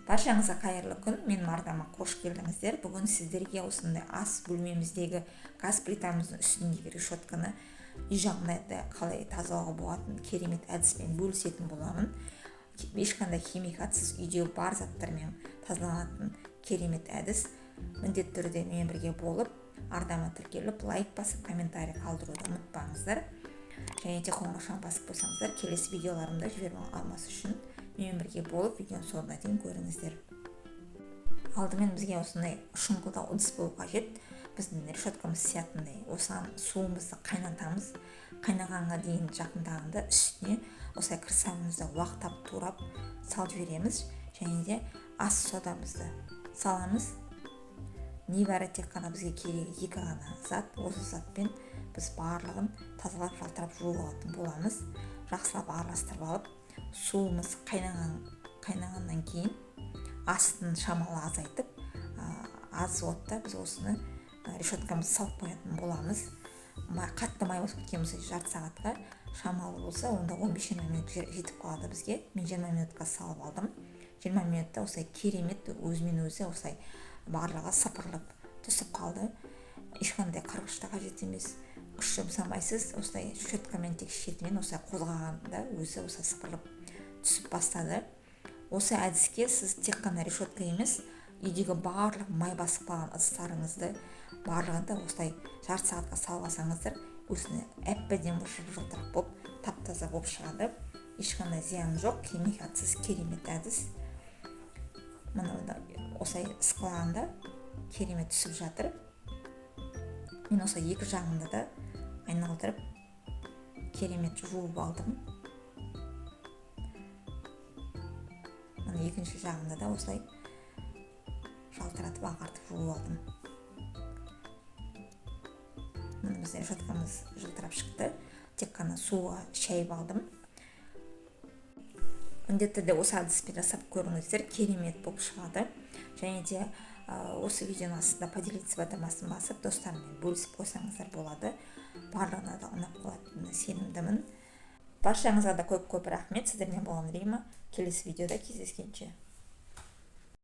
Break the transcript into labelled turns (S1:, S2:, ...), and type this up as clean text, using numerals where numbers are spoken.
S1: Баршаңызға қайырлы күн. Менің ардама қош келдіңіздер. Бүгін сіздерге осындай ас бөлмеміздегі газ плитамыздың үстіндегі решетканы үй жағында қалай тазалауға болатынын керемет әдіспен бөлісетін боламын. Ешқандай химикатсыз үйде бар заттармен тазаланатын керемет әдіс. Міндетті түрде менімен бірге болып, ардама тіркеліп, лайк басып, комментарий қалдыруды ұмытпаңыздар. Және де қоңырауға басып қойсаңыздар, келесі видеоларымды жіберіп алмас үшін менімен бірге болып, видеоны соңына дейін көріңіздер. Алдымен бізге осындай шұңқылдау ыдыс болу қажет. Біздің решеткамыз сиятындай. Осыған суымызды қайнатамыз. Қайнағанға дейін жақындағанда үстіне осылай кірсамызды уақтап турап салып жібереміз. Және де ас содамызды саламыз. Небәрі тек қана бізге керегі екі ғана зат. Осы затпен біз барлығын тазалап жалтырап жуып алатын боламыз. Жақсылап араластырып алып, суымыз қайнағаннан кейін астын шамалы азайтып, аз отта біз осыны решеткамызды салып қоятын боламыз. Қатты май басып кеткен болса жарты сағатқа, шамалы болса онда 15-20 минут жетіп қалады бізге. Мен 20 минутқа салып алдым. 20 минутта осылай керемет өзімен өзі осылай барлығы сыпырылып түсіп қалды. Ешқандай қырғыш та қажет емес. Күш жұмсамайсыз, осылай решеткамен тек шетімен осылай қозғағанда өзі осылай сыпырылып түсіп бастады. Осы әдіске сіз тек қана решетка емес, үйдегі барлық май басып қалған ыдыстарыңызды барлығында осылай жарты сағатқа салып алсаңыздар, өзіне әп-әдемі жылтырақ болып, тап-таза болып шығады. Ешқандай зияны жоқ, химикатсыз керемет әдіс. Мына осылай ысқылағанда керемет түсіп жатыр. Мен осылай екі жағында да айналдырып керемет жуып алдым. Мына екінші жағында да осылай жалтыратып ағартып жуып алдым. Мына біздің решеткамыз жылтырап шықты. Тек қана суға шайып алдым. Міндетті түрде осы әдіспен жасап көріңіздер, керемет болып шығады. Және де осы видеоның астында поделиться батырмасын басып, достарымен бөлісіп қойсаңыздар болады. Барлығына да ұнап қалатынына сенімдімін. Баршаңызға да көп рахмет. Сіздермен болған Рима. Келесі видеода кездескенше.